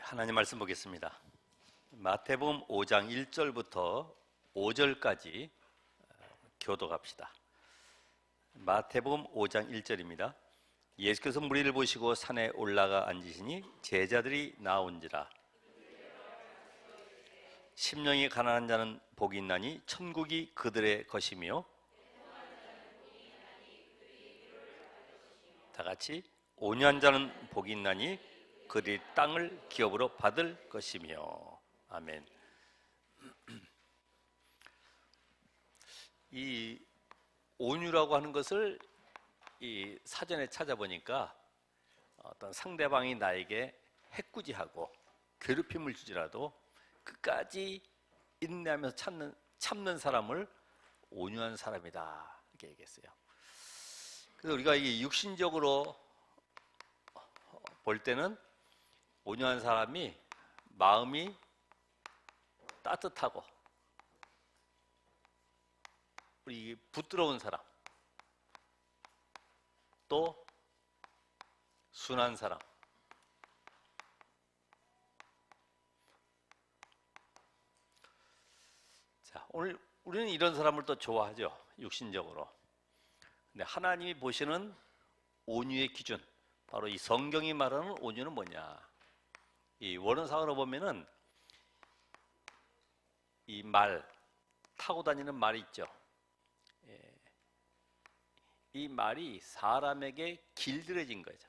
하나님 말씀 보겠습니다. 마태복음 5장 1절부터 5절까지 교독합시다. 마태복음 5장 1절입니다. 예수께서 무리를 보시고 산에 올라가 앉으시니 제자들이 나온지라. 심령이 가난한 자는 복이 있나니 천국이 그들의 것이며, 다 같이 온유한 자는 복이 있나니 그들이 땅을 기업으로 받을 것이며. 아멘. 이 온유라고 하는 것을 이 사전에 찾아보니까 어떤 상대방이 나에게 해꾸지하고 괴롭힘을 주지라도 끝까지 인내하면서 참는 사람을 온유한 사람이다, 이렇게 얘기했어요. 그래서 우리가 이게 육신적으로 볼 때는 온유한 사람이 마음이 따뜻하고 우리 부드러운 사람, 또 순한 사람, 자, 오늘 우리는 이런 사람을 또 좋아하죠, 육신적으로. 근데 하나님이 보시는 온유의 기준, 바로 이 성경이 말하는 온유는 뭐냐? 이 원어상으로 보면은 이 말, 타고 다니는 말이 있죠. 이 말이 사람에게 길들여진 거죠.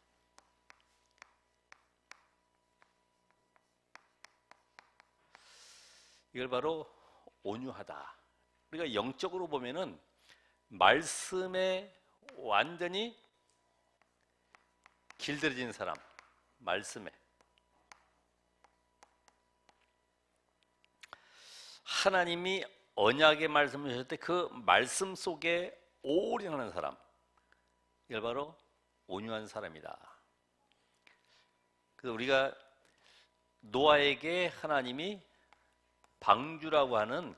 이걸 바로 온유하다. 우리가 영적으로 보면은 말씀에 완전히 길들여진 사람, 말씀에 하나님이 언약의 말씀을 주실 때 그 말씀 속에 올인하는 사람, 이걸 바로 온유한 사람이다. 그래서 우리가 노아에게 하나님이 방주라고 하는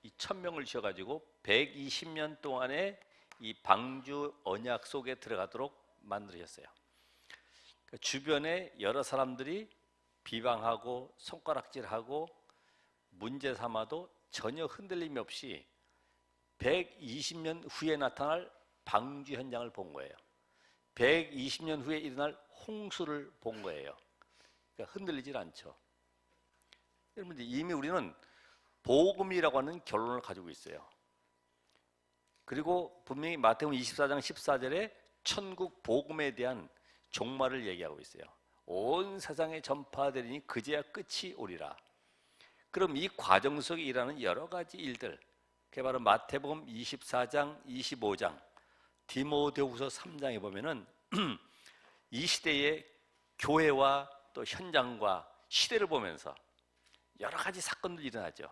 이 천명을 주셔가지고 120년 동안의 이 방주 언약 속에 들어가도록 만드셨어요. 주변에 여러 사람들이 비방하고 손가락질하고 문제 삼아도 전혀 흔들림이 없이 120년 후에 나타날 방주 현장을 본 거예요. 120년 후에 일어날 홍수를 본 거예요. 그러니까 흔들리질 않죠. 여러분들, 이미 우리는 복음이라고 하는 결론을 가지고 있어요. 그리고 분명히 마태복음 24장 14절에 천국 복음에 대한 종말을 얘기하고 있어요. 온 세상에 전파되리니 그제야 끝이 오리라. 그럼 이 과정 속에 일하는 여러 가지 일들, 그게 바로 마태복음 24장, 25장, 디모데후서 3장에 보면은 이 시대의 교회와 또 현장과 시대를 보면서 여러 가지 사건들이 일어나죠.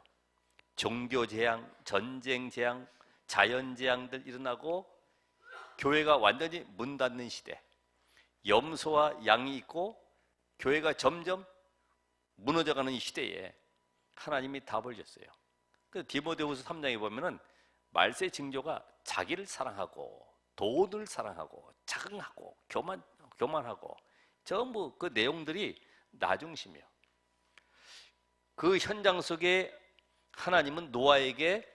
종교 재앙, 전쟁 재앙, 자연 재앙들 일어나고 교회가 완전히 문 닫는 시대, 염소와 양이 있고 교회가 점점 무너져가는 이 시대에 하나님이 답을 줬어요. 그래서 디모데후서 3장에 보면은 말세의 징조가 자기를 사랑하고 돈을 사랑하고 자긍하고 교만하고 전부 그 내용들이 나 중심이에요. 그 현장 속에 하나님은 노아에게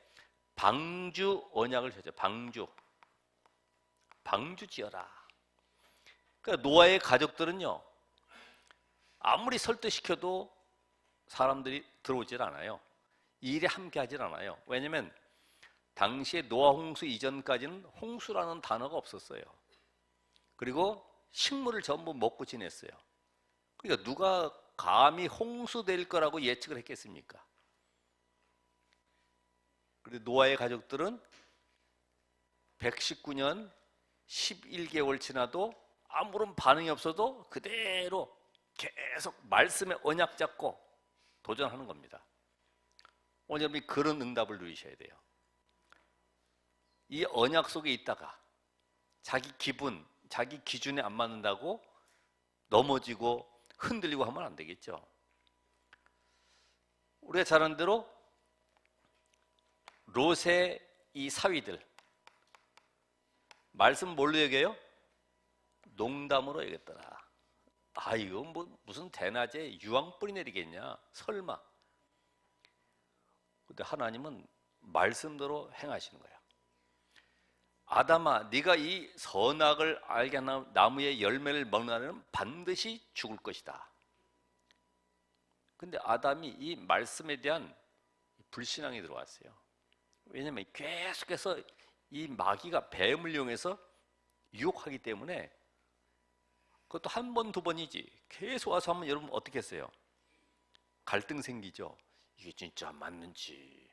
방주 언약을 주셨죠. 방주 지어라. 그러니까 노아의 가족들은요, 아무리 설득시켜도 사람들이 들어오질 않아요. 이 일에 함께 하질 않아요. 왜냐하면 당시에 노아 홍수 이전까지는 홍수라는 단어가 없었어요. 그리고 식물을 전부 먹고 지냈어요. 그러니까 누가 감히 홍수될 거라고 예측을 했겠습니까? 그리고 노아의 가족들은 119년 11개월 지나도 아무런 반응이 없어도 그대로 계속 말씀의 언약 잡고 도전하는 겁니다. 오늘 여러분이 그런 응답을 누리셔야 돼요. 이 언약 속에 있다가 자기 기분, 자기 기준에 안 맞는다고 넘어지고 흔들리고 하면 안 되겠죠. 우리가 잘 아는 대로 롯의 이 사위들, 말씀 뭘로 얘기해요? 농담으로 얘기했더라. 아, 이거 뭐 무슨 대낮에 유황불이 내리겠냐? 설마. 근데 하나님은 말씀대로 행하시는 거야. 아담아, 네가 이 선악을 알게 하는 나무의 열매를 먹는 날에는 반드시 죽을 것이다. 근데 아담이 이 말씀에 대한 불신앙이 들어왔어요. 왜냐하면 계속해서 이 마귀가 뱀을 이용해서 유혹하기 때문에, 그것도 한 번, 두 번이지 계속 와서 하면 여러분 어떻게 했어요? 갈등 생기죠. 이게 진짜 맞는지.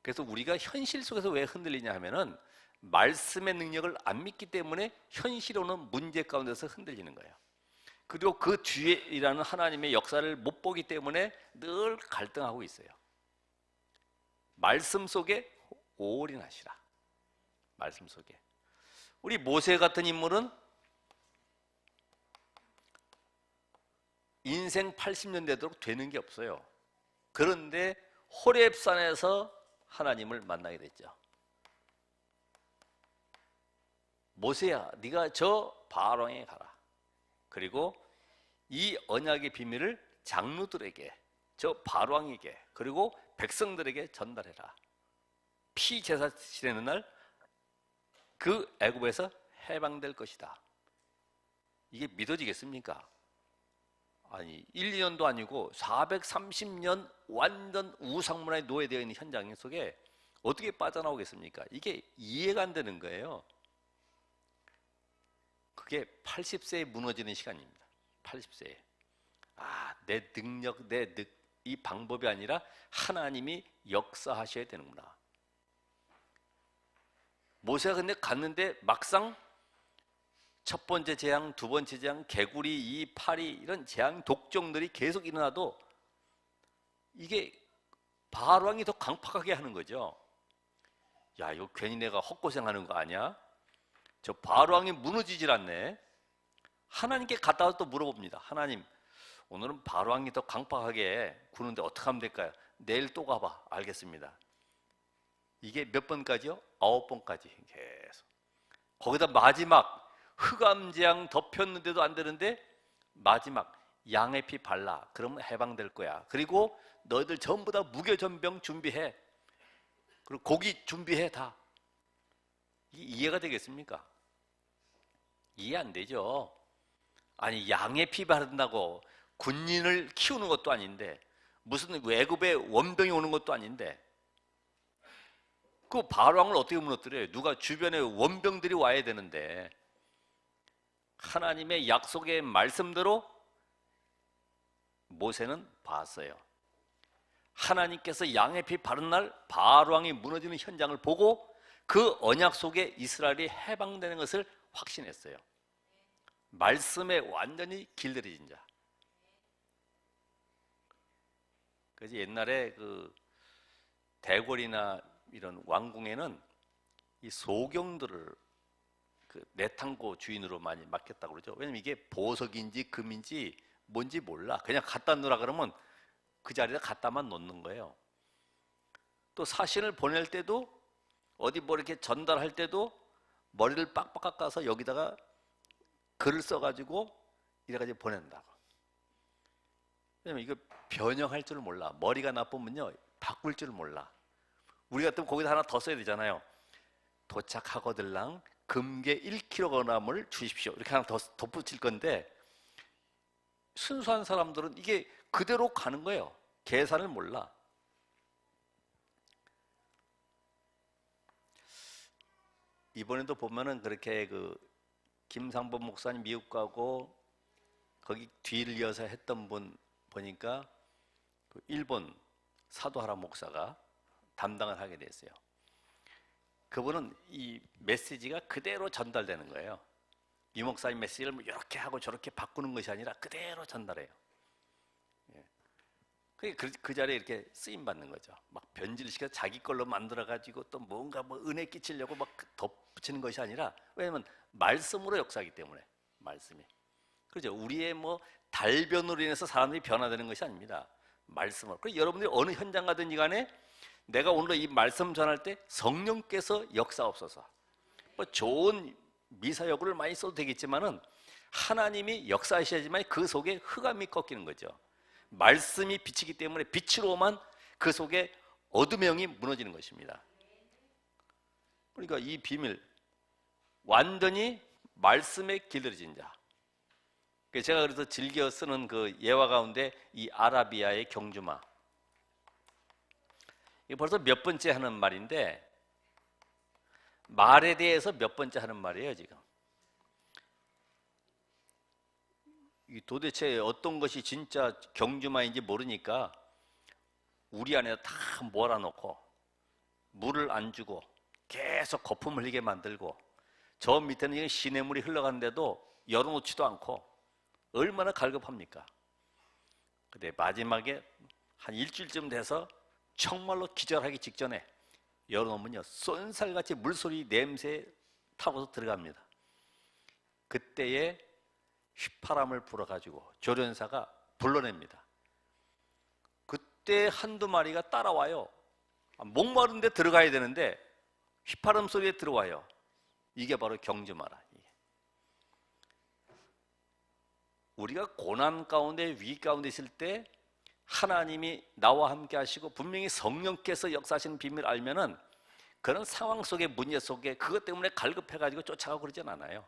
그래서 우리가 현실 속에서 왜 흔들리냐 하면은 말씀의 능력을 안 믿기 때문에 현실에 오는 문제 가운데서 흔들리는 거예요. 그리고 그 뒤에 일하는 하나님의 역사를 못 보기 때문에 늘 갈등하고 있어요. 말씀 속에 올인하시라. 말씀 속에. 우리 모세 같은 인물은 인생 80년 되도록 되는 게 없어요. 그런데 호렙산에서 하나님을 만나게 됐죠. 모세야, 네가 저 바로왕에 가라. 그리고 이 언약의 비밀을 장로들에게, 저 바로왕에게, 그리고 백성들에게 전달해라. 피제사 지내는 날 그 애굽에서 해방될 것이다. 이게 믿어지겠습니까? 아니, 1, 2년도 아니고 430년 완전 우상문화에 노예되어 있는 현장 속에 어떻게 빠져나오겠습니까? 이게 이해가 안 되는 거예요. 그게 80세에 무너지는 시간입니다. 80세에. 아, 내 능력, 이 방법이 아니라 하나님이 역사하셔야 되는구나. 모세가 근데 갔는데 막상 첫 번째 재앙, 두 번째 재앙, 개구리, 이 파리, 이런 재앙 독종들이 계속 일어나도 이게 바로왕이 더 강팍하게 하는 거죠. 야, 이거 괜히 내가 헛고생하는 거 아니야? 저 바로왕이 무너지질 않네. 하나님께 갔다 와서 또 물어봅니다. 하나님, 오늘은 바로왕이 더 강팍하게 구는데 어떻게 하면 될까요? 내일 또 가봐. 알겠습니다. 이게 몇 번까지요? 9번까지 계속. 거기다 마지막 흑암재앙 덮였는데도 안 되는데 마지막 양의 피 발라. 그러면 해방될 거야. 그리고 너희들 전부 다 무교전병 준비해. 그리고 고기 준비해 다. 이해가 되겠습니까? 이해 안 되죠. 아니, 양의 피 바른다고 군인을 키우는 것도 아닌데, 무슨 외국에 원병이 오는 것도 아닌데, 그 바로왕을 어떻게 무너뜨려요? 누가 주변에 원병들이 와야 되는데, 하나님의 약속의 말씀대로 모세는 봤어요. 하나님께서 양의 피 바른 날 바로왕이 무너지는 현장을 보고 그 언약 속에 이스라엘이 해방되는 것을 확신했어요. 말씀에 완전히 길들여진 자. 그래서 옛날에 그 대궐이나 이런 왕궁에는 이 소경들을 그 내탕고 주인으로 많이 맡겼다고 그러죠. 왜냐면 이게 보석인지 금인지 뭔지 몰라. 그냥 갖다 놓으라 그러면 그 자리에 갖다만 놓는 거예요. 또 사신을 보낼 때도 어디 뭐 이렇게 전달할 때도 머리를 빡빡 깎아서 여기다가 글을 써가지고 이래가지고 보낸다고. 왜냐면 이거 변형할 줄을 몰라. 머리가 나쁘면요 바꿀 줄을 몰라. 우리 같으면 거기다 하나 더 써야 되잖아요. 도착하거들랑 금괴 1kg을 주십시오. 이렇게 하나 더 덧붙일 건데, 순수한 사람들은 이게 그대로 가는 거예요. 계산을 몰라. 이번에도 보면은 그렇게 그 김상범 목사님 미국 가고 거기 뒤를 이어서 했던 분 보니까 그 일본 사도하라 목사가 담당을 하게 됐어요. 그분은 이 메시지가 그대로 전달되는 거예요. 이 목사님 메시지를 뭐 이렇게 하고 저렇게 바꾸는 것이 아니라 그대로 전달해요. 그 자리에 이렇게 쓰임 받는 거죠. 막 변질시켜 자기 걸로 만들어 가지고 또 뭔가 뭐 은혜 끼치려고 막 덧붙이는 것이 아니라, 왜냐면 말씀으로 역사하기 때문에. 말씀이. 그렇죠. 우리의 뭐 달변으로 인해서 사람들이 변화되는 것이 아닙니다. 말씀으로. 그래서 여러분들이 어느 현장 가든지 간에 내가 오늘 이 말씀 전할 때 성령께서 역사옵소서. 뭐 좋은 미사여구를 많이 써도 되겠지만은 하나님이 역사하셔야지만 그 속에 흑암이 꺾이는 거죠. 말씀이 빛이기 때문에 빛으로만 그 속에 어둠의 영이 무너지는 것입니다. 그러니까 이 비밀, 완전히 말씀에 길들여진 자. 제가 그래서 즐겨 쓰는 그 예화 가운데 이 아라비아의 경주마, 이거 벌써 몇 번째 하는 말인데, 말에 대해서 몇 번째 하는 말이에요 지금. 도대체 어떤 것이 진짜 경주마인지 모르니까 우리 안에 다 몰아놓고 물을 안 주고 계속 거품 흘리게 만들고, 저 밑에는 시냇물이 흘러가는데도 열어놓지도 않고 얼마나 갈급합니까? 근데 마지막에 한 일주일쯤 돼서 정말로 기절하기 직전에 열어놓으면요, 쏜살같이 물소리 냄새에 타고서 들어갑니다. 그때에 휘파람을 불어가지고 조련사가 불러냅니다. 그때 한두 마리가 따라와요. 목마른데 들어가야 되는데 휘파람 소리에 들어와요. 이게 바로 경주마라. 우리가 고난 가운데, 위기 가운데 있을 때 하나님이 나와 함께 하시고 분명히 성령께서 역사하시는 비밀을 알면은 그런 상황 속에, 문제 속에 그것 때문에 갈급해가지고 쫓아가고 그러진 않아요.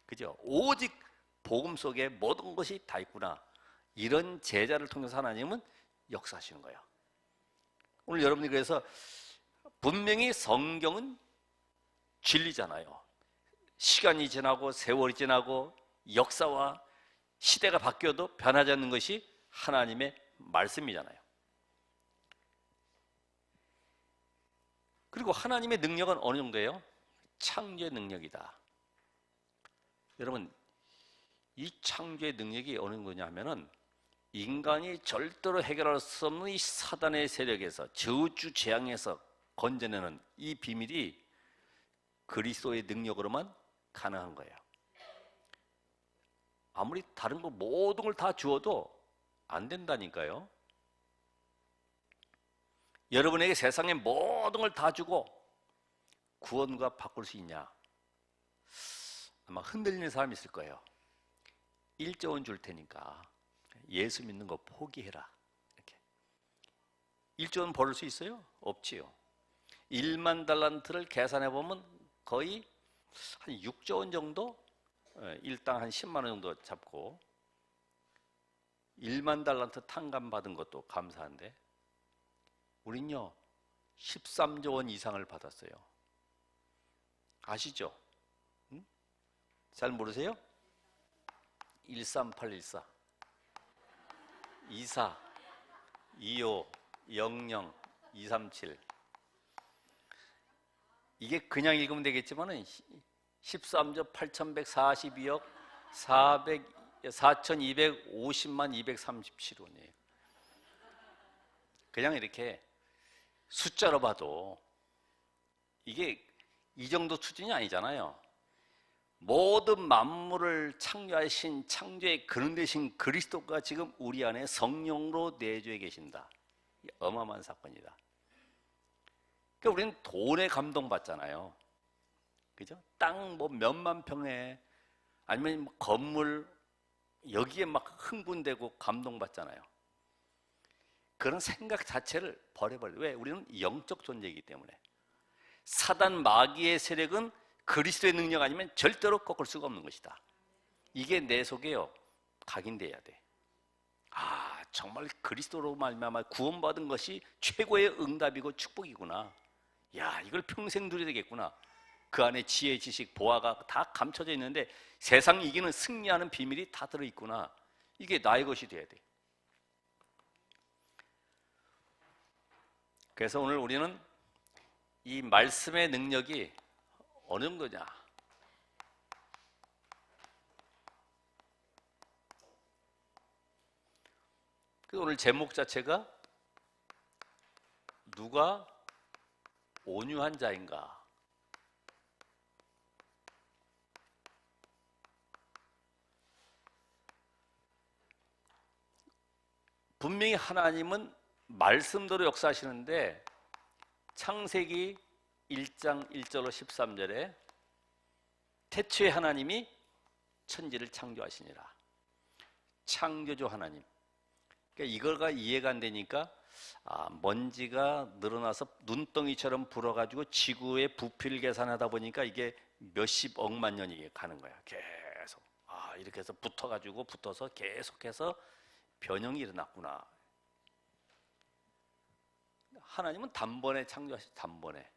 그죠? 오직 복음 속에 모든 것이 다 있구나, 이런 제자를 통해서 하나님은 역사하시는 거예요. 오늘 여러분이 그래서 분명히 성경은 진리잖아요. 시간이 지나고 세월이 지나고 역사와 시대가 바뀌어도 변하지 않는 것이 하나님의 말씀이잖아요. 그리고 하나님의 능력은 어느 정도예요? 창조의 능력이다. 여러분, 이 창조의 능력이 어느 정도냐 하면은 인간이 절대로 해결할 수 없는 이 사단의 세력에서, 저주 재앙에서 건져내는 이 비밀이 그리스도의 능력으로만 가능한 거예요. 아무리 다른 거 모든 걸 다 주어도 안 된다니까요. 여러분에게 세상의 모든 걸 다 주고 구원과 바꿀 수 있냐? 아마 흔들리는 사람이 있을 거예요. 1조 원 줄 테니까 예수 믿는 거 포기해라. 이렇게. 1조 원 벌을 수 있어요? 없지요. 1만 달란트를 계산해 보면 거의 한 6조 원 정도, 일당 한 10만 원 정도 잡고 1만 달란트 탕감 받은 것도 감사한데 우린요 13조 원 이상을 받았어요. 아시죠? 응? 잘 모르세요? 13814 24 25 00 237. 이게 그냥 읽으면 되겠지만은 13조 8142억 4250만 237원이에요. 그냥 이렇게 숫자로 봐도 이게 이 정도 수준이 아니잖아요. 모든 만물을 창조하신 창조의 근원 되신 그리스도가 지금 우리 안에 성령으로 내주해 계신다. 어마어마한 사건이다. 그러니까 우리는 돈에 감동받잖아요. 그죠? 땅 뭐 몇만 평에, 아니면 뭐 건물 여기에 막 흥분되고 감동받잖아요. 그런 생각 자체를 버려버려요. 왜? 우리는 영적 존재이기 때문에. 사단 마귀의 세력은 그리스도의 능력 아니면 절대로 꺾을 수가 없는 것이다. 이게 내 속에요 각인돼야 돼. 아, 정말 그리스도로 말미암아 구원받은 것이 최고의 응답이고 축복이구나. 야, 이걸 평생 누려야 되겠구나. 그 안에 지혜, 지식, 보화가 다 감춰져 있는데 세상 이기는 승리하는 비밀이 다 들어있구나. 이게 나의 것이 돼야 돼. 그래서 오늘 우리는 이 말씀의 능력이 어느 정도냐? 그래서 오늘 제목 자체가 누가 온유한 자인가? 분명히 하나님은 말씀대로 역사하시는데 창세기 1장 1절로 13절에 태초에 하나님이 천지를 창조하시니라. 창조주 하나님. 그러니까 이거가 이해가 안 되니까 먼지가 늘어나서 눈덩이처럼 불어가지고 지구의 부피를 계산하다 보니까 이게 몇십억만 년이 가는 거야. 계속 이렇게 해서 붙어서 계속해서 변형이 일어났구나. 하나님은 단번에 창조하셨어. 단번에.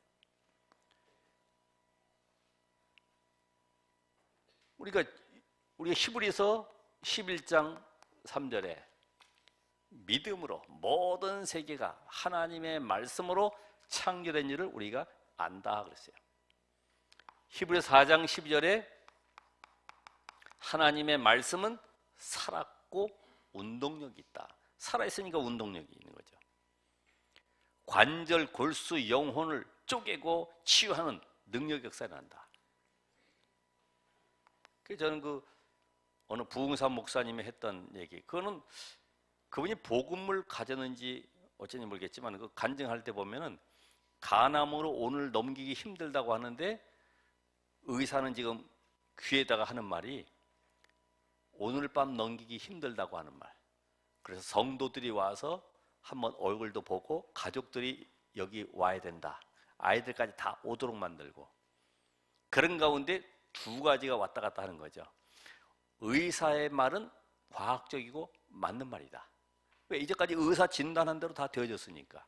우리가 히브리서 11장 3절에 믿음으로 모든 세계가 하나님의 말씀으로 창조된 일을 우리가 안다 그랬어요. 히브리서 4장 12절에 하나님의 말씀은 살았고 운동력이 있다. 살아있으니까 운동력이 있는 거죠. 관절, 골수, 영혼을 쪼개고 치유하는 능력 역사가 난다. 그래서 저는 어느 부흥사 목사님이 했던 얘기, 그분이 복음을 가졌는지 어쩐지 모르겠지만 간증할 때 보면은 간암으로 오늘 넘기기 힘들다고 하는데 의사는 지금 귀에다가 하는 말이 오늘 밤 넘기기 힘들다고 하는 말. 그래서 성도들이 와서 한번 얼굴도 보고 가족들이 여기 와야 된다. 아이들까지 다 오도록 만들고. 그런 가운데 두 가지가 왔다 갔다 하는 거죠. 의사의 말은 과학적이고 맞는 말이다. 왜? 이제까지 의사 진단한 대로 다 되어졌으니까.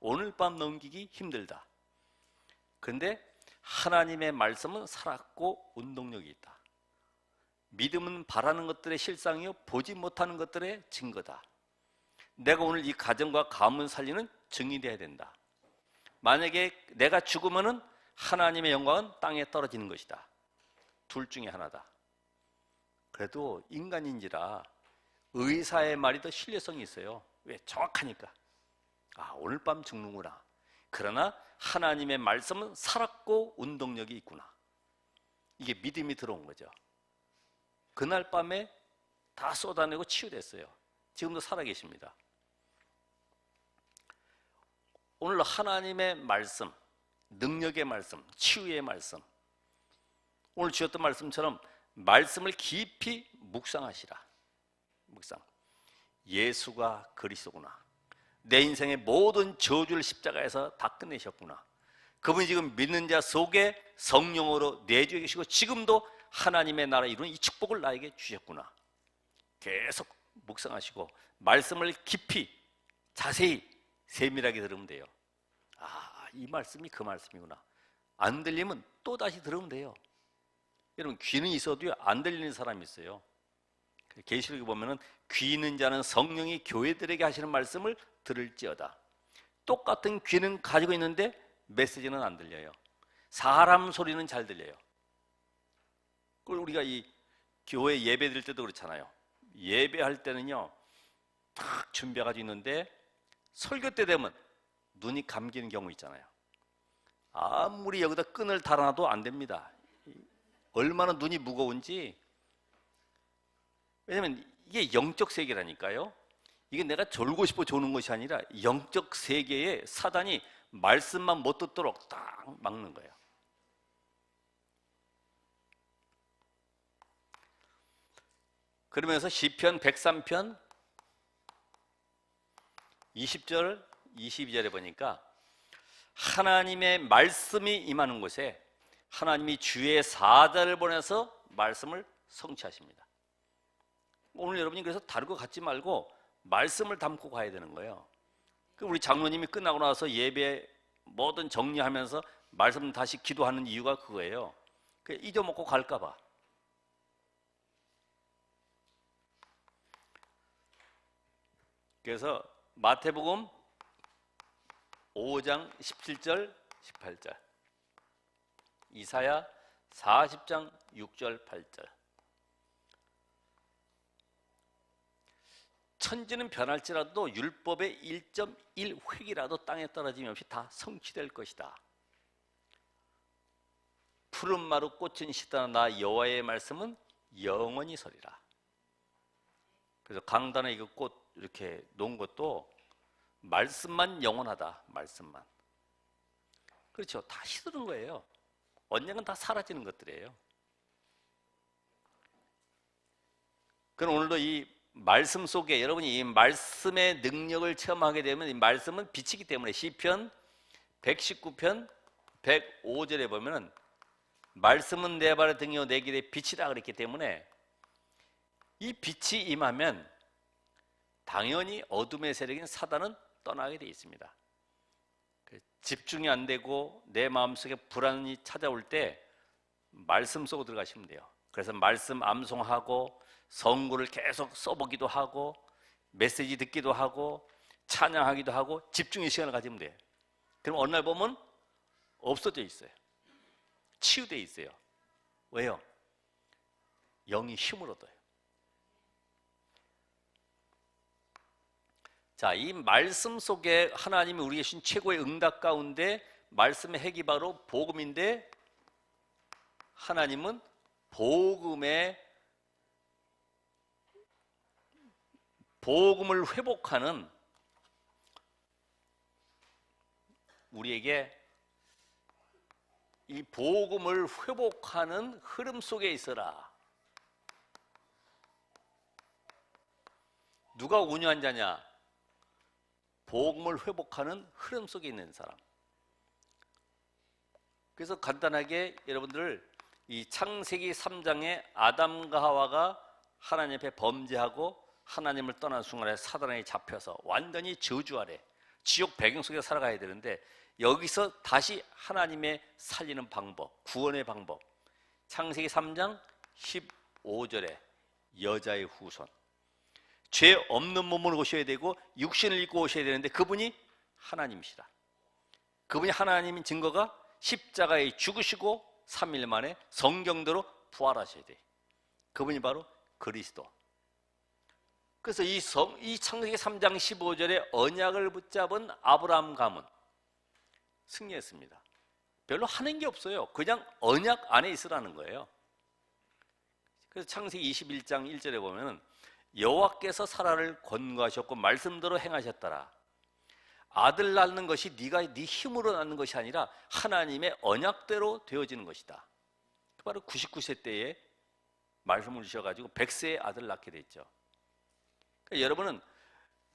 오늘 밤 넘기기 힘들다. 그런데 하나님의 말씀은 살았고 운동력이 있다. 믿음은 바라는 것들의 실상이요 보지 못하는 것들의 증거다. 내가 오늘 이 가정과 가문 살리는 증인이 돼야 된다. 만약에 내가 죽으면은 하나님의 영광은 땅에 떨어지는 것이다. 둘 중에 하나다. 그래도 인간인지라 의사의 말이 더 신뢰성이 있어요. 왜? 정확하니까. 오늘 밤 죽는구나. 그러나 하나님의 말씀은 살았고 운동력이 있구나. 이게 믿음이 들어온 거죠. 그날 밤에 다 쏟아내고 치유됐어요. 지금도 살아계십니다. 오늘 하나님의 말씀, 능력의 말씀, 치유의 말씀, 오늘 주셨던 말씀처럼 말씀을 깊이 묵상하시라. 묵상. 예수가 그리스도구나. 내 인생의 모든 저주를 십자가에서 다 끝내셨구나. 그분이 지금 믿는 자 속에 성령으로 내주에 계시고 지금도 하나님의 나라 이루는 이 축복을 나에게 주셨구나. 계속 묵상하시고 말씀을 깊이 자세히 세밀하게 들으면 돼요. 이 말씀이 그 말씀이구나. 안 들리면 또 다시 들으면 돼요. 여러분 귀는 있어도요 안 들리는 사람이 있어요. 계시록에 보면은 귀 있는 자는 성령이 교회들에게 하시는 말씀을 들을지어다. 똑같은 귀는 가지고 있는데 메시지는 안 들려요. 사람 소리는 잘 들려요. 그걸 우리가 이 교회 예배 드릴 때도 그렇잖아요. 예배할 때는요 딱 준비해가지고 있는데 설교 때 되면 눈이 감기는 경우 있잖아요. 아무리 여기다 끈을 달아놔도 안 됩니다. 얼마나 눈이 무거운지. 왜냐면 이게 영적 세계라니까요. 이게 내가 졸고 싶어 조는 것이 아니라 영적 세계에 사단이 말씀만 못 듣도록 딱 막는 거예요. 그러면서 시편 103편 20절 22절에 보니까 하나님의 말씀이 임하는 곳에 하나님이 주의 사자를 보내서 말씀을 성취하십니다. 오늘 여러분이 그래서 다른 거 갖지 말고 말씀을 담고 가야 되는 거예요. 우리 장로님이 끝나고 나서 예배 뭐든 정리하면서 말씀 다시 기도하는 이유가 그거예요. 잊어먹고 갈까 봐. 그래서 마태복음 5장 17절 18절, 이사야 40장 6절 8절. 천지는 변할지라도 율법의 1.1획이라도 땅에 떨어짐이 없이 다 성취될 것이다. 푸른 마루 꽃은 시다나 나 여호와의 말씀은 영원히 서리라. 그래서 강단에 이거 꽃 이렇게 놓은 것도 말씀만 영원하다. 말씀만. 그렇죠. 다 시드는 거예요. 언젠간 다 사라지는 것들이에요. 그럼 오늘도 이 말씀 속에 여러분이 이 말씀의 능력을 체험하게 되면 이 말씀은 빛이기 때문에 시편 119편 105절에 보면은 말씀은 내 발의 등이요 내 길의 빛이다 그랬기 때문에 이 빛이 임하면 당연히 어둠의 세력인 사단은 떠나게 돼 있습니다. 집중이 안 되고 내 마음속에 불안이 찾아올 때 말씀 속으로 들어가시면 돼요. 그래서 말씀 암송하고 성구를 계속 써보기도 하고 메시지 듣기도 하고 찬양하기도 하고 집중의 시간을 가지면 돼요. 그럼 어느 날 보면 없어져 있어요. 치유되어 있어요. 왜요? 영이 힘을 얻어요. 자, 이 말씀 속에 하나님이 우리에게 주신 최고의 응답 가운데 말씀의 핵이 바로 복음인데 하나님은 복음을 회복하는 우리에게 이 복음을 회복하는 흐름 속에 있어라. 누가 운유한 자냐? 복음을 회복하는 흐름 속에 있는 사람. 그래서 간단하게 여러분들 이 창세기 3장에 아담과 하와가 하나님 앞에 범죄하고 하나님을 떠난 순간에 사단에 잡혀서 완전히 저주 아래 지옥 배경 속에 살아가야 되는데 여기서 다시 하나님의 살리는 방법, 구원의 방법. 창세기 3장 15절에 여자의 후손. 죄 없는 몸을 오셔야 되고 육신을 입고 오셔야 되는데 그분이 하나님이시다. 그분이 하나님인 증거가 십자가에 죽으시고 3일 만에 성경대로 부활하셔야 돼. 그분이 바로 그리스도. 그래서 이 창세기 3장 15절에 언약을 붙잡은 아브라함 가문 승리했습니다. 별로 하는 게 없어요. 그냥 언약 안에 있으라는 거예요. 그래서 창세기 21장 1절에 보면 여호와께서 사라를 권고하셨고 말씀대로 행하셨더라. 아들 낳는 것이 네가 네 힘으로 낳는 것이 아니라 하나님의 언약대로 되어지는 것이다. 바로 99세 때에 말씀을 주셔가지고 100세의 아들 낳게 됐죠. 그러니까 여러분은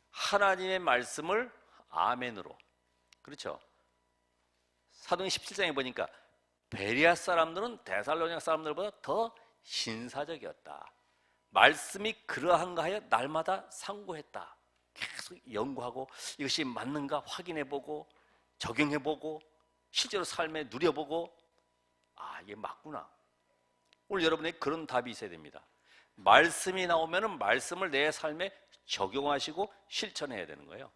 하나님의 말씀을 아멘으로, 그렇죠? 사도행 17장에 보니까 베레아 사람들은 데살로니가 사람들보다 더 신사적이었다. 말씀이 그러한가 하여 날마다 상고했다. 계속 연구하고 이것이 맞는가 확인해보고 적용해보고 실제로 삶에 누려보고 아 이게 맞구나. 오늘 여러분에게 그런 답이 있어야 됩니다. 말씀이 나오면 말씀을 내 삶에 적용하시고 실천해야 되는 거예요.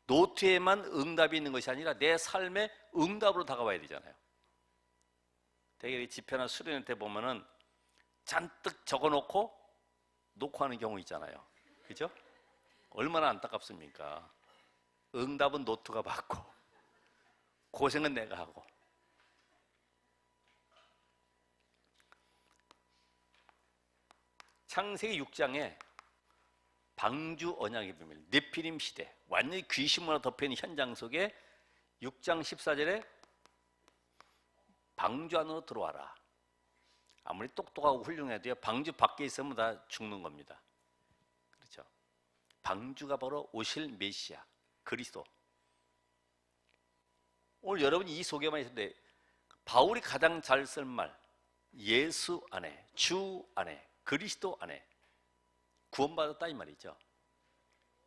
노트에만 응답이 있는 것이 아니라 내 삶에 응답으로 다가와야 되잖아요. 되게 집회나 수련회 때 보면은 잔뜩 적어놓고 놓고 하는 경우 있잖아요. 그죠? 얼마나 안타깝습니까? 응답은 노트가 받고 고생은 내가 하고. 창세기 6장에 방주 언약의 비밀, 네피림 시대, 완전히 귀신문화 덮여있는 현장 속에 6장 14절에 방주 안으로 들어와라. 아무리 똑똑하고 훌륭해도요, 방주 밖에 있으면 다 죽는 겁니다. 그렇죠? 방주가 바로 오실 메시아, 그리스도. 오늘 여러분이 이 소개만 했는데 바울이 가장 잘 쓸 말, 예수 안에, 주 안에, 그리스도 안에 구원받았다 이 말이죠.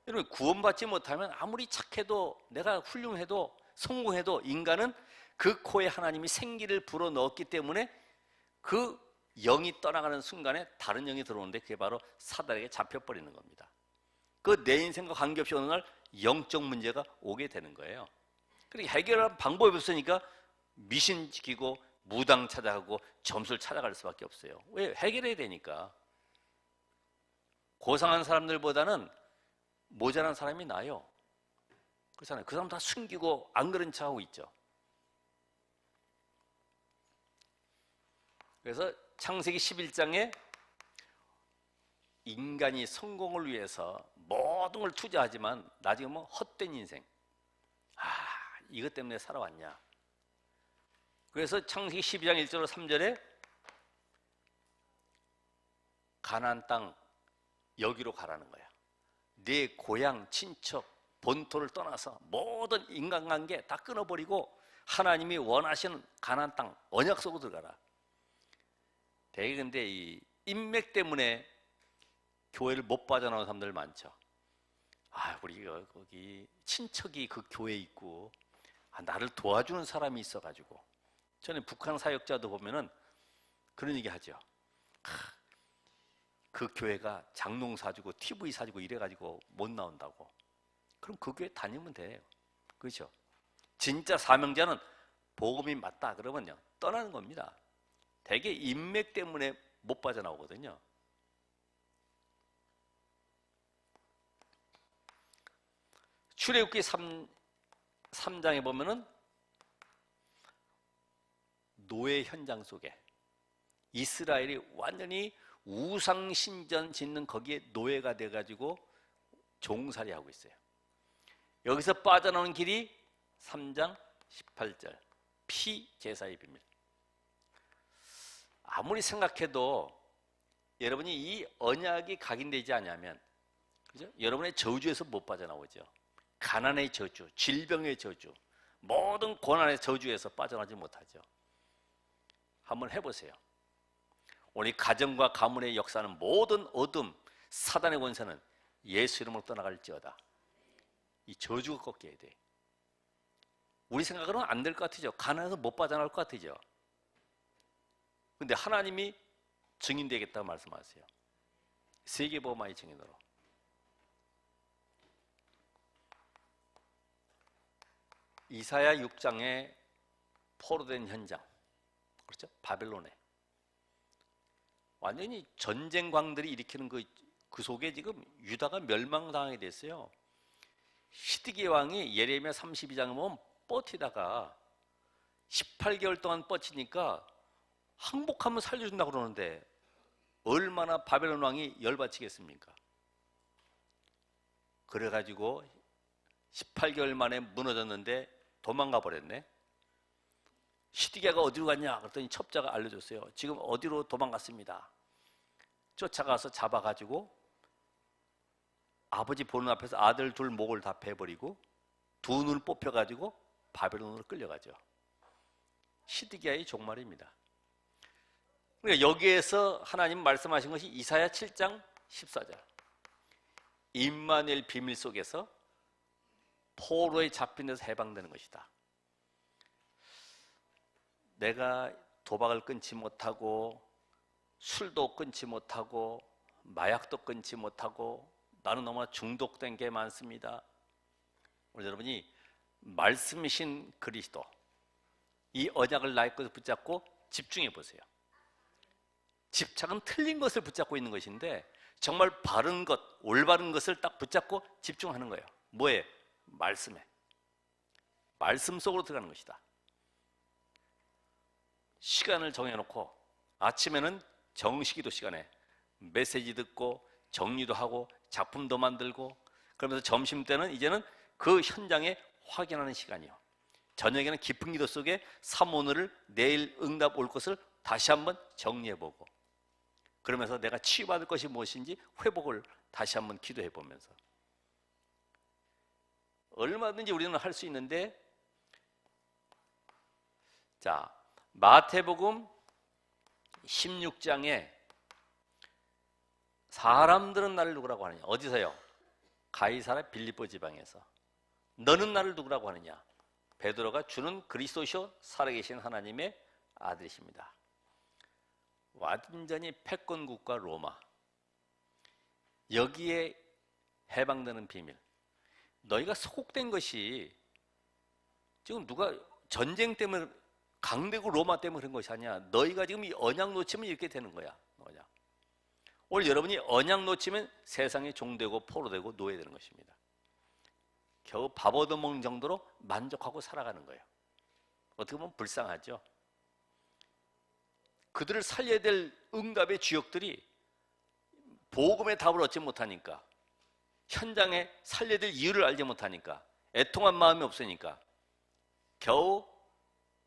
여러분 구원받지 못하면 아무리 착해도 내가 훌륭해도 성공해도 인간은 그 코에 하나님이 생기를 불어넣었기 때문에 그 영이 떠나가는 순간에 다른 영이 들어오는데 그게 바로 사단에게 잡혀버리는 겁니다. 그 내 인생과 관계없이 어느 날 영적 문제가 오게 되는 거예요. 그리고 해결할 방법이 없으니까 미신 지키고 무당 찾아가고 점수를 찾아갈 수밖에 없어요. 왜? 해결해야 되니까. 고상한 사람들보다는 모자란 사람이 나아요. 그렇잖아요. 그 사람 다 숨기고 안 그런 척 하고 있죠. 그래서 창세기 11장에 인간이 성공을 위해서 모든 걸 투자하지만 나중에 뭐 헛된 인생. 이것 때문에 살아왔냐. 그래서 창세기 12장 1절로 3절에 가나안 땅 여기로 가라는 거야. 내 고향, 친척, 본토를 떠나서 모든 인간관계 다 끊어버리고 하나님이 원하시는 가나안 땅 언약 속으로 들어가라. 되게 근데 이 인맥 때문에 교회를 못 빠져나오는 사람들 많죠. 아, 우리 거기 친척이 그 교회에 있고 나를 도와주는 사람이 있어가지고. 저는 북한 사역자도 보면은 그런 얘기 하죠. 그 교회가 장롱 사주고 TV 사주고 이래가지고 못 나온다고. 그럼 그 교회 다니면 돼요. 그렇죠? 진짜 사명자는 복음이 맞다 그러면요 떠나는 겁니다. 되게 인맥 때문에 못 빠져나오거든요. 출애굽기 3장에 보면은 노예 현장 속에 이스라엘이 완전히 우상신전 짓는 거기에 노예가 돼가지고 종살이하고 있어요. 여기서 빠져나오는 길이 3장 18절 피제사의 비밀. 아무리 생각해도 여러분이 이 언약이 각인되지 않으면, 그죠? 여러분의 저주에서 못 빠져나오죠. 가난의 저주, 질병의 저주, 모든 고난의 저주에서 빠져나오지 못하죠. 한번 해보세요. 우리 가정과 가문의 역사는 모든 어둠, 사단의 권세는 예수 이름으로 떠나갈지어다. 이 저주가 꺾여야 돼. 우리 생각으로는 안 될 것 같으죠. 가난해서 못 빠져나올 것 같으죠. 근데 하나님이 증인되겠다고 말씀하세요. 세계보험의 증인으로. 이사야 6장에 포로된 현장, 그렇죠? 바벨론에 완전히 전쟁광들이 일으키는 그 속에 지금 유다가 멸망당하게 됐어요. 시드기야 왕이 예레미야 32장에 보면 버티다가 18개월 동안 뻗치니까 항복하면 살려준다고 그러는데 얼마나 바벨론 왕이 열받치겠습니까? 그래가지고 18개월 만에 무너졌는데 도망가 버렸네. 시드기야가 어디로 갔냐 그랬더니 첩자가 알려줬어요. 지금 어디로 도망갔습니다. 쫓아가서 잡아가지고 아버지 보는 앞에서 아들 둘 목을 다 베버리고 두 눈을 뽑혀가지고 바벨론으로 끌려가죠. 시드기야의 종말입니다. 그러니까 여기에서 하나님 말씀하신 것이 이사야 7장 14절 임마누엘 비밀 속에서 포로에 잡힌 데서 해방되는 것이다. 내가 도박을 끊지 못하고 술도 끊지 못하고 마약도 끊지 못하고 나는 너무나 중독된 게 많습니다. 오늘 여러분이 말씀이신 그리스도 이 언약을 나의 것을 붙잡고 집중해 보세요. 집착은 틀린 것을 붙잡고 있는 것인데 정말 바른 것, 올바른 것을 딱 붙잡고 집중하는 거예요. 뭐에? 말씀에. 말씀 속으로 들어가는 것이다. 시간을 정해놓고 아침에는 정식기도 시간에 메시지 듣고 정리도 하고 작품도 만들고 그러면서 점심때는 이제는 그 현장에 확인하는 시간이요. 저녁에는 깊은 기도 속에 오늘을 내일 응답 올 것을 다시 한번 정리해보고 그러면서 내가 치유받을 것이 무엇인지 회복을 다시 한번 기도해보면서 얼마든지 우리는 할 수 있는데 자 마태복음 16장에 사람들은 나를 누구라고 하느냐? 어디서요? 가이사랴 빌립보 지방에서. 너는 나를 누구라고 하느냐? 베드로가 주는 그리스도시요 살아계신 하나님의 아들이십니다. 완전히 패권국가 로마 여기에 해방되는 비밀. 너희가 소곡된 것이 지금 누가 전쟁 때문에 강대국 로마 때문에 그런 것이 아니야. 너희가 지금 이 언약 놓치면 이렇게 되는 거야. 언약. 오늘 여러분이 언약 놓치면 세상에 종되고 포로되고 노예되는 것입니다. 겨우 밥 얻어먹는 정도로 만족하고 살아가는 거예요. 어떻게 보면 불쌍하죠. 그들을 살려야 될 응답의 주역들이 복음의 답을 얻지 못하니까 현장에 살려야 될 이유를 알지 못하니까 애통한 마음이 없으니까 겨우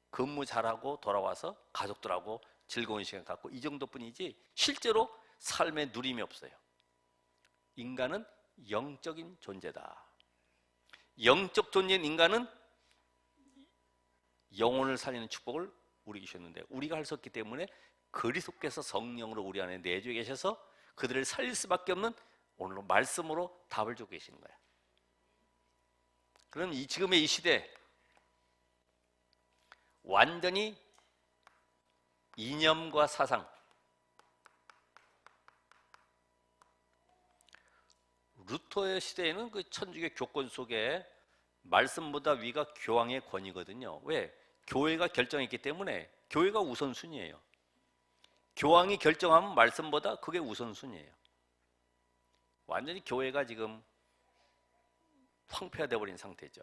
근무 잘하고 돌아와서 가족들하고 즐거운 시간 갖고 이 정도뿐이지 실제로 삶의 누림이 없어요. 인간은 영적인 존재다. 영적 존재인 인간은 영혼을 살리는 축복을 우리에게 주셨는데 우리가 할 수 없기 때문에 그리스도께서 성령으로 우리 안에 내주에 계셔서 그들을 살릴 수밖에 없는 오늘 말씀으로 답을 주고 계시는 거야. 그럼 지금의 이 시대 완전히 이념과 사상, 루터의 시대에는 그 천주교 교권 속에 말씀보다 위가 교황의 권위거든요. 왜? 교회가 결정했기 때문에 교회가 우선순위예요. 교황이 결정하면 말씀보다 그게 우선순위예요. 완전히 교회가 지금 황폐화되어 버린 상태죠.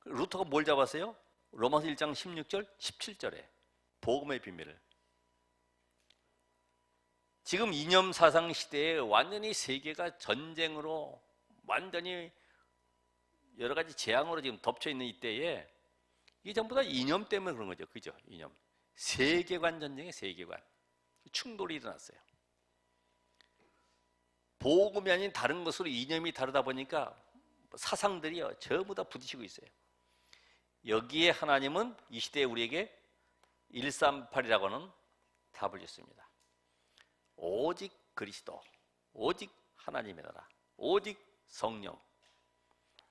루터가 뭘 잡았어요? 로마서 1장 16절, 17절에 복음의 비밀을. 지금 이념 사상 시대에 완전히 세계가 전쟁으로 완전히 여러 가지 재앙으로 지금 덮쳐 있는 이때에 이게 전부 다 이념 때문에 그런 거죠. 그죠? 이념. 세계관 전쟁의 세계관. 충돌이 일어났어요. 복음이 아닌 다른 것으로 이념이 다르다 보니까 사상들이요 전부 다 부딪히고 있어요. 여기에 하나님은 이 시대에 우리에게 138이라고 하는 답을 줬습니다. 오직 그리스도, 오직 하나님의 나라, 오직 성령,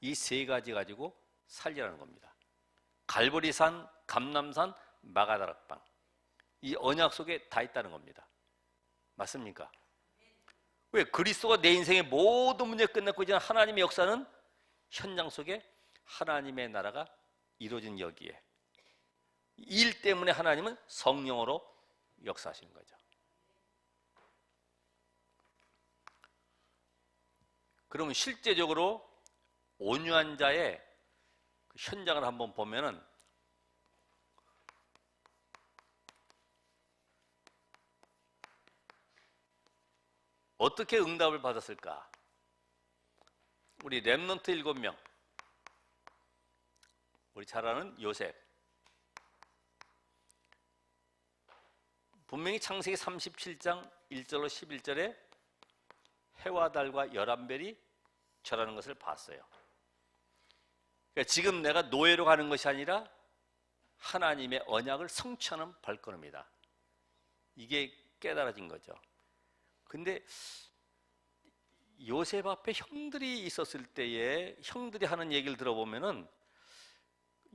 이 세 가지 가지고 살리라는 겁니다. 갈보리산, 감람산, 마가다락방, 이 언약 속에 다 있다는 겁니다. 맞습니까? 왜? 그리스도가 내 인생의 모든 문제 끝났고 이제 하나님의 역사는 현장 속에 하나님의 나라가 이루어진 여기에 일 때문에 하나님은 성령으로 역사하시는 거죠. 그러면 실제적으로 온유한 자의 현장을 한번 보면은 어떻게 응답을 받았을까? 우리 렘넌트 7명, 우리 잘 아는 요셉, 분명히 창세기 37장 1절로 11절에 해와 달과 11별이 절하는 것을 봤어요. 그러니까 지금 내가 노예로 가는 것이 아니라 하나님의 언약을 성취하는 발걸음이다. 이게 깨달아진 거죠. 근데 요셉 앞에 형들이 있었을 때에 형들이 하는 얘기를 들어보면은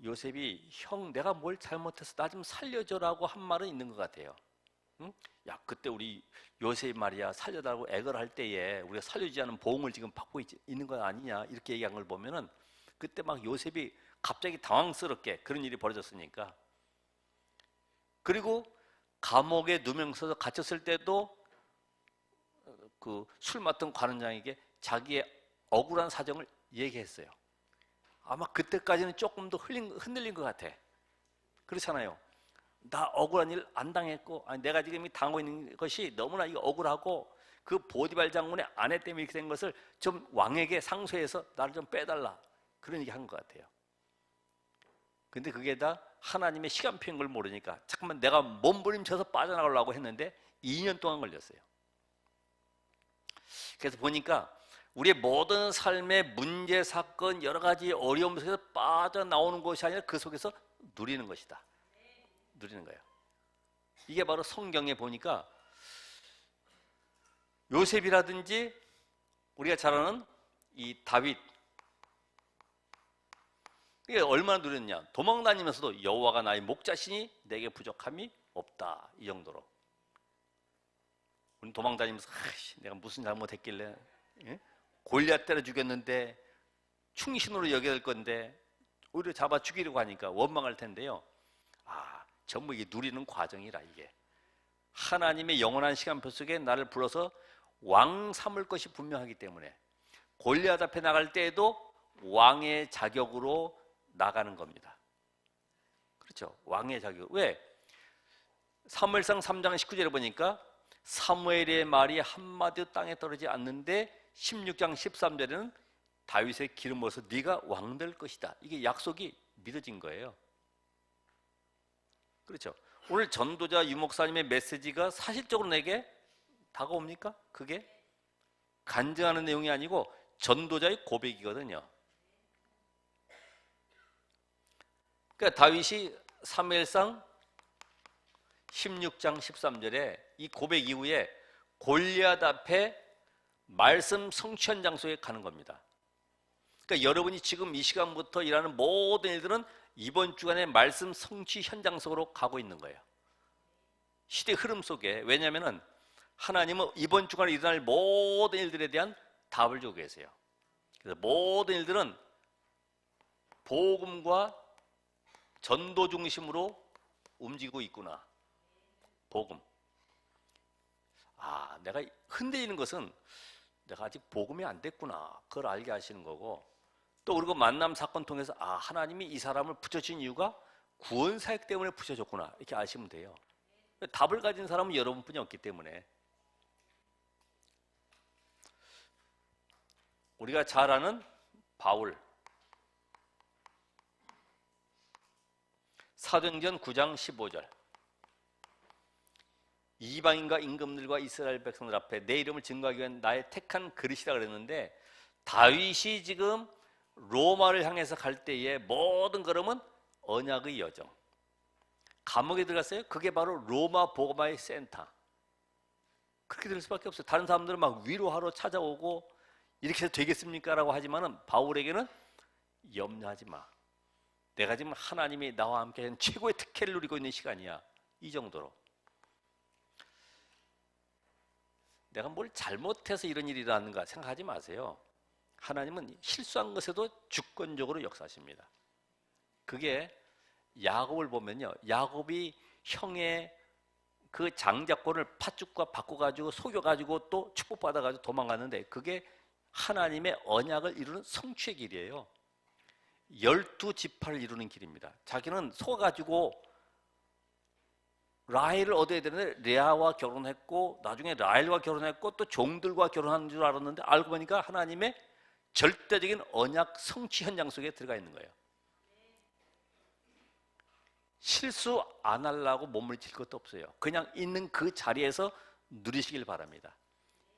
요셉이 형 내가 뭘 잘못해서 나 좀 살려줘라고 한 말은 있는 것 같아요. 응? 야 그때 우리 요셉이 말이야 살려달라고 애걸 할 때에 우리가 살려주지 않은 보응을 지금 받고 있는 건 아니냐 이렇게 얘기한 걸 보면은 그때 막 요셉이 갑자기 당황스럽게 그런 일이 벌어졌으니까. 그리고 감옥에 누명 써서 갇혔을 때도 그 술 맡던 관원장에게 자기의 억울한 사정을 얘기했어요. 아마 그때까지는 조금 더 흔들린 것 같아. 그렇잖아요. 나 억울한 일 안 당했고 내가 지금 당하고 있는 것이 너무나 이거 억울하고 그 보디발 장군의 아내 때문에 이렇게 된 것을 좀 왕에게 상소해서 나를 좀 빼달라 그런 얘기 한 것 같아요. 근데 그게 다 하나님의 시간표인 걸 모르니까 잠깐만 내가 몸부림쳐서 빠져나가려고 했는데 2년 동안 걸렸어요. 그래서 보니까 우리의 모든 삶의 문제, 사건, 여러 가지 어려움 속에서 빠져나오는 것이 아니라 그 속에서 누리는 것이다. 누리는 거예요. 이게 바로 성경에 보니까 요셉이라든지 우리가 잘 아는 이 다윗, 이게 얼마나 누렸냐. 도망 다니면서도 여호와가 나의 목자시니 내게 부족함이 없다. 이 정도로. 우리 도망 다니면서 내가 무슨 잘못했길래 골리앗 때려 죽였는데 충신으로 여겨야 될 건데 오히려 잡아 죽이려고 하니까 원망할 텐데요. 전부 이게 누리는 과정이라. 이게 하나님의 영원한 시간표 속에 나를 불러서 왕 삼을 것이 분명하기 때문에 골리앗 앞에 나갈 때에도 왕의 자격으로 나가는 겁니다. 그렇죠? 왕의 자격. 왜? 사무엘상 3장 19절에 보니까 사무엘의 말이 한마디도 땅에 떨어지지 않는데 16장 13절에는 다윗의 기름 부어서 네가 왕 될 것이다. 이게 약속이 믿어진 거예요. 그렇죠? 오늘 전도자 유목사님의 메시지가 사실적으로 내게 다가옵니까? 그게 간증하는 내용이 아니고 전도자의 고백이거든요. 그러니까 다윗이 사무엘상 16장 13절에 이 고백 이후에 골리앗 앞에 말씀 성취한 장소에 가는 겁니다. 그러니까 여러분이 지금 이 시간부터 일하는 모든 일들은 이번 주간에 말씀 성취 현장 속으로 가고 있는 거예요. 시대 흐름 속에. 왜냐하면 하나님은 이번 주간에 일어날 모든 일들에 대한 답을 주고 계세요. 그래서 모든 일들은 복음과 전도 중심으로 움직이고 있구나. 복음. 내가 흔들리는 것은 내가 아직 복음이 안 됐구나. 그걸 알게 하시는 거고, 또 그리고 만남 사건 통해서 하나님이 이 사람을 붙여준 이유가 구원 사역 때문에 붙여줬구나. 이렇게 아시면 돼요. 답을 가진 사람은 여러분뿐이 없기 때문에. 우리가 잘 아는 바울, 사도행전 9장 15절, 이방인과 임금들과 이스라엘 백성들 앞에 내 이름을 증거하기 위한 나의 택한 그릇이라 그랬는데, 다윗이 지금 로마를 향해서 갈 때의 모든 걸음은 언약의 여정. 감옥에 들어갔어요. 그게 바로 로마 복음화의 센터. 그렇게 될 수밖에 없어요. 다른 사람들은 막 위로하러 찾아오고 이렇게 해서 되겠습니까? 라고 하지만은 바울에게는 염려하지 마. 내가 지금 하나님이 나와 함께 최고의 특혜를 누리고 있는 시간이야. 이 정도로. 내가 뭘 잘못해서 이런 일이 일어났는가 생각하지 마세요. 하나님은 실수한 것에도 주권적으로 역사하십니다. 그게 야곱을 보면요, 야곱이 형의 그 장자권을 팥죽과 바꿔가지고 속여가지고 또 축복받아가지고 도망갔는데, 그게 하나님의 언약을 이루는 성취의 길이에요. 12지파를 이루는 길입니다. 자기는 속아가지고 라헬을 얻어야 되는데 레아와 결혼했고, 나중에 라헬과 결혼했고, 또 종들과 결혼한 줄 알았는데 알고 보니까 하나님의 절대적인 언약 성취 현장 속에 들어가 있는 거예요. 실수 안 하려고 몸부림칠 것도 없어요. 그냥 있는 그 자리에서 누리시길 바랍니다.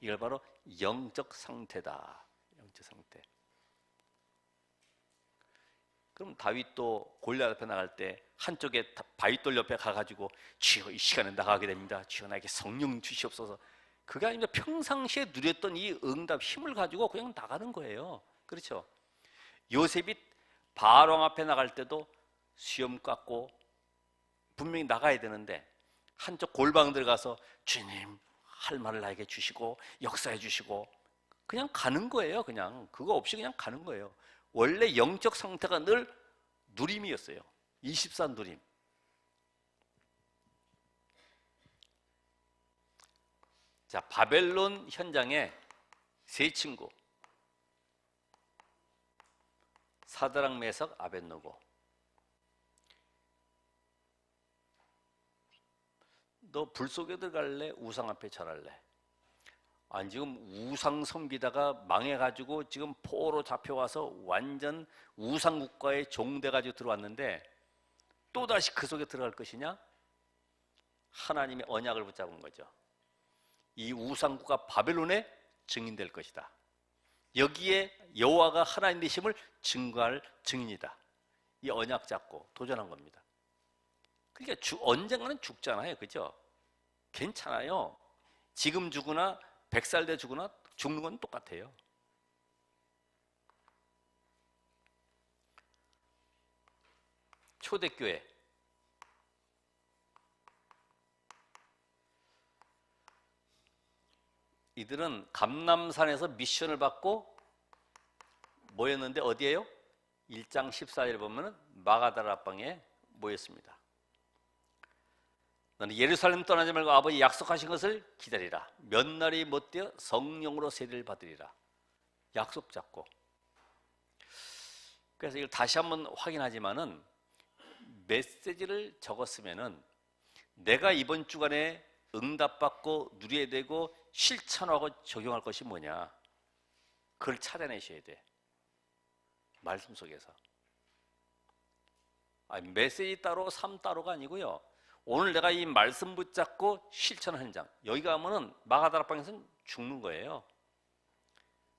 이걸 바로 영적 상태다. 영적 상태. 그럼 다윗도 골리앗 앞에 나갈 때 한쪽에 바윗돌 옆에 가가지고 주여 이 시간에 나가게 됩니다. 주여 나에게 성령 주시옵소서. 그게 아니라 평상시에 누렸던 이 응답 힘을 가지고 그냥 나가는 거예요. 그렇죠? 요셉이 바로왕 앞에 나갈 때도 수염 깎고 분명히 나가야 되는데 한쪽 골방 들어가서 주님 할 말을 나에게 주시고 역사해 주시고 그냥 가는 거예요. 그냥 그거 없이 그냥 가는 거예요. 원래 영적 상태가 늘 누림이었어요. 24 누림. 자, 바벨론 현장에 세 친구, 사드락, 메삭, 아벳느고. 너 불 속에 들어갈래? 우상 앞에 절할래? 아니, 지금 우상 섬기다가 망해가지고 지금 포로 잡혀와서 완전 우상 국가에 종돼가지고 들어왔는데 또다시 그 속에 들어갈 것이냐? 하나님의 언약을 붙잡은 거죠. 이 우상 국가 바벨론의 증인될 것이다. 여기에 여호와가 하나님 되심을 증거할 증인이다. 이 언약 잡고 도전한 겁니다. 그러니까 언젠가는 죽잖아요. 그죠? 괜찮아요. 지금 죽으나 100살 돼 죽으나 죽는 건 똑같아요. 초대교회, 이들은 감람산에서 미션을 받고 모였는데 어디에요? 1장 14절 보면 마가다라 앞방에 모였습니다. 너는 예루살렘 떠나지 말고 아버지 약속하신 것을 기다리라. 몇 날이 못되어 성령으로 세례를 받으리라. 약속 잡고. 그래서 이걸 다시 한번 확인하지만은 메시지를 적었으면은 내가 이번 주간에 응답받고 누려야 되고 실천하고 적용할 것이 뭐냐, 그걸 찾아내셔야 돼. 말씀 속에서. 아니, 메시지 따로 삶 따로가 아니고요, 오늘 내가 이 말씀 붙잡고 실천하는 현장, 여기 가면은 마가다락방에서는 죽는 거예요.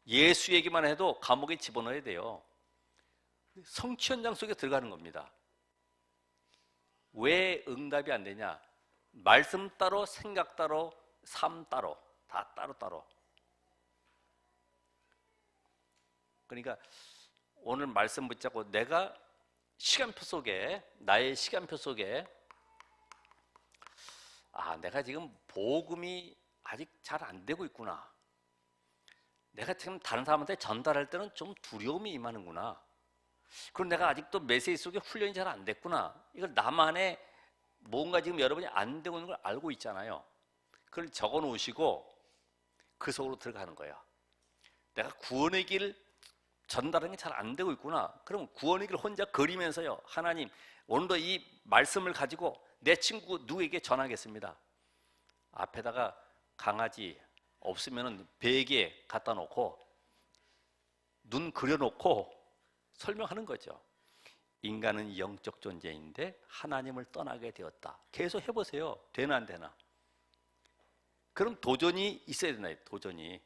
예수 얘기만 해도 감옥에 집어넣어야 돼요. 성취 현장 속에 들어가는 겁니다. 왜 응답이 안 되냐? 말씀 따로, 생각 따로, 삶 따로, 다 따로따로. 그러니까 오늘 말씀 붙잡고 내가 시간표 속에, 나의 시간표 속에, 내가 지금 복음이 아직 잘 안 되고 있구나. 내가 지금 다른 사람한테 전달할 때는 좀 두려움이 임하는구나. 그리고 내가 아직도 메시지 속에 훈련이 잘 안 됐구나. 이걸 나만의 뭔가 지금 여러분이 안 되고 있는 걸 알고 있잖아요. 그걸 적어 놓으시고 그 속으로 들어가는 거예요. 내가 구원의 길 전달하는 게 잘 안 되고 있구나. 그럼 구원의 길 혼자 그리면서요. 하나님, 오늘도 이 말씀을 가지고 내 친구 누구에게 전하겠습니다. 앞에다가 강아지 없으면 베개 갖다 놓고 눈 그려놓고 설명하는 거죠. 인간은 영적 존재인데 하나님을 떠나게 되었다. 계속 해보세요. 되나 안 되나? 그럼 도전이 있어야 되나요? 도전이.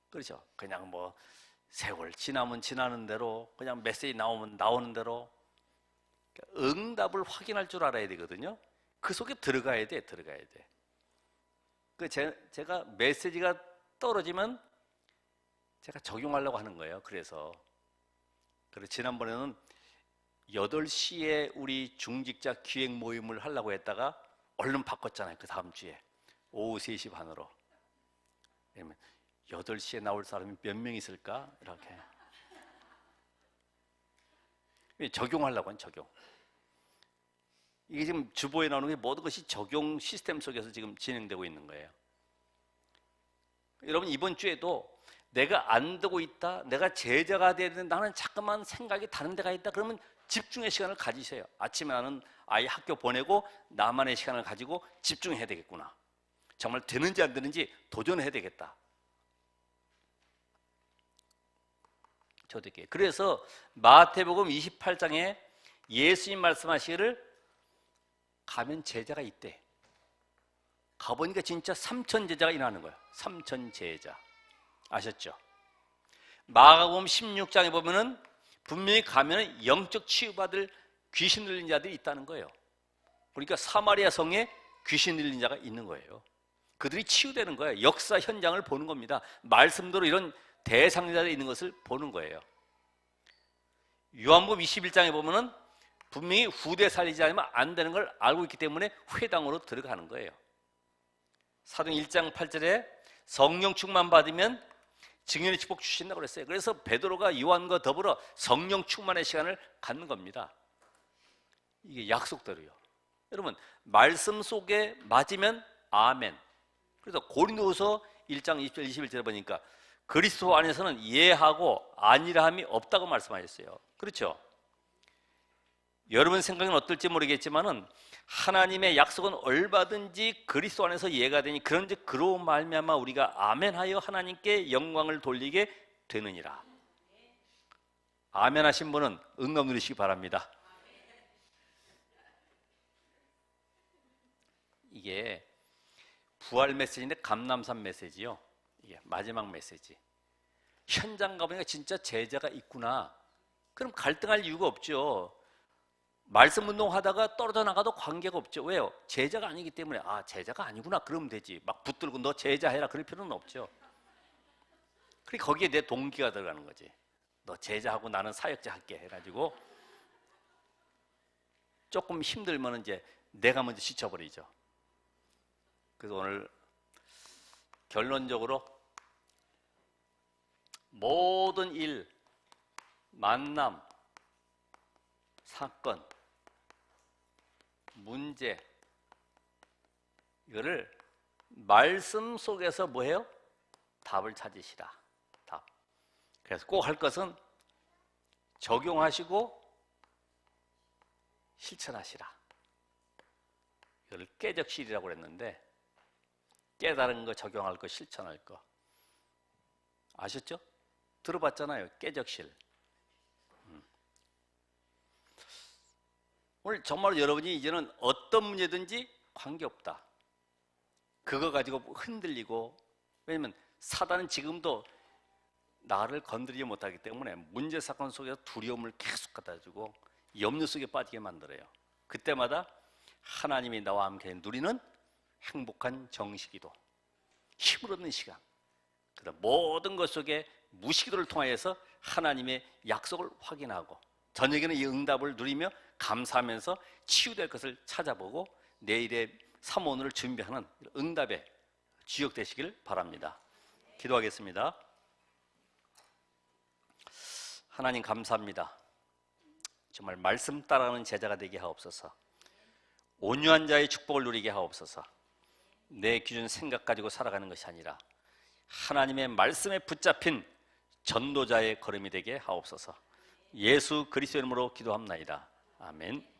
그렇죠. 그냥 뭐 세월 지나면 지나는 대로, 그냥 메시지 나오면 나오는 대로 응답을 확인할 줄 알아야 되거든요. 그 속에 들어가야 돼. 제가 메시지가 떨어지면 제가 적용하려고 하는 거예요. 그래서 지난번에는 8시에 우리 중직자 기획 모임을 하려고 했다가 얼른 바꿨잖아요. 그 다음 주에 오후 3시 반으로. 그러면 8시에 나올 사람이 몇 명 있을까? 이렇게 적용하려고 한 적용. 이게 지금 주보에 나오는 게 모든 것이 적용 시스템 속에서 지금 진행되고 있는 거예요. 여러분, 이번 주에도 내가 안 되고 있다, 내가 제자가 돼야 되는데 나는 자꾸만 생각이 다른 데가 있다, 그러면 집중의 시간을 가지세요. 아침에 나는 아이 학교 보내고 나만의 시간을 가지고 집중해야 되겠구나. 정말 되는지 안 되는지 도전해야 되겠다. 저도 이렇게. 그래서 마태복음 28장에 예수님 말씀하시기를 가면 제자가 있대. 가보니까 진짜 3천 제자가 일어나는 거예요. 3천 제자. 아셨죠? 마가복음 16장에 보면은 분명히 가면은 영적 치유받을 귀신 들린 자들이 있다는 거예요. 그러니까 사마리아 성에 귀신 들린 자가 있는 거예요. 그들이 치유되는 거예요. 역사 현장을 보는 겁니다. 말씀대로 이런 대상자들이 있는 것을 보는 거예요. 요한복음 21장에 보면은 분명히 후대 살리지 않으면 안 되는 걸 알고 있기 때문에 회당으로 들어가는 거예요. 사도행 1장 8절에 성령 충만 받으면 증인의 축복 주신다고 그랬어요. 그래서 베드로가 요한과 더불어 성령 충만의 시간을 갖는 겁니다. 이게 약속대로요. 여러분, 말씀 속에 맞으면 아멘. 그래서 고린도후서 1장 20절 21절에 보니까 그리스도 안에서는 예하고 아니라함이 없다고 말씀하셨어요. 그렇죠? 여러분 생각은 어떨지 모르겠지만은 하나님의 약속은 얼마든지 그리스도 안에서 예가 되니 그런즉 그로 말미암아 우리가 아멘하여 하나님께 영광을 돌리게 되느니라. 아멘 하신 분은 응답 누리시기 바랍니다. 이게 부활 메시지인데 감람산 메시지요. 이게 마지막 메시지. 현장 가보니까 진짜 제자가 있구나. 그럼 갈등할 이유가 없죠. 말씀 운동하다가 떨어져 나가도 관계가 없죠. 왜요? 제자가 아니기 때문에 제자가 아니구나 그러면 되지. 막 붙들고 너 제자 해라 그럴 필요는 없죠. 그리고 거기에 내 동기가 들어가는 거지. 너 제자하고 나는 사역자 할게 해가지고 조금 힘들면 이제 내가 먼저 지쳐버리죠. 그래서 오늘 결론적으로 모든 일, 만남, 사건, 문제, 이거를 말씀 속에서 뭐해요? 답을 찾으시라. 답. 그래서 꼭 할 것은 적용하시고 실천하시라. 이걸 깨적실이라고 그랬는데 깨달은 거, 적용할 거, 실천할 거. 아셨죠? 들어봤잖아요. 깨적실. 오늘 정말 여러분이 이제는 어떤 문제든지 관계없다. 그거 가지고 흔들리고, 왜냐면 사단은 지금도 나를 건드리지 못하기 때문에 문제 사건 속에서 두려움을 계속 갖다 주고 염려 속에 빠지게 만들어요. 그때마다 하나님이 나와 함께 누리는 행복한 정식기도, 힘을 얻는 시간, 그다음 모든 것 속에 무식기도를 통하여서 하나님의 약속을 확인하고 저녁에는 이 응답을 누리며 감사하면서 치유될 것을 찾아보고 내일의 사모론을 준비하는 응답의 주역 되시길 바랍니다. 기도하겠습니다. 하나님 감사합니다. 정말 말씀 따라가는 제자가 되게 하옵소서. 온유한 자의 축복을 누리게 하옵소서. 내 기준 생각 가지고 살아가는 것이 아니라 하나님의 말씀에 붙잡힌 전도자의 걸음이 되게 하옵소서. 예수 그리스도의 이름으로 기도합나이다. 아멘.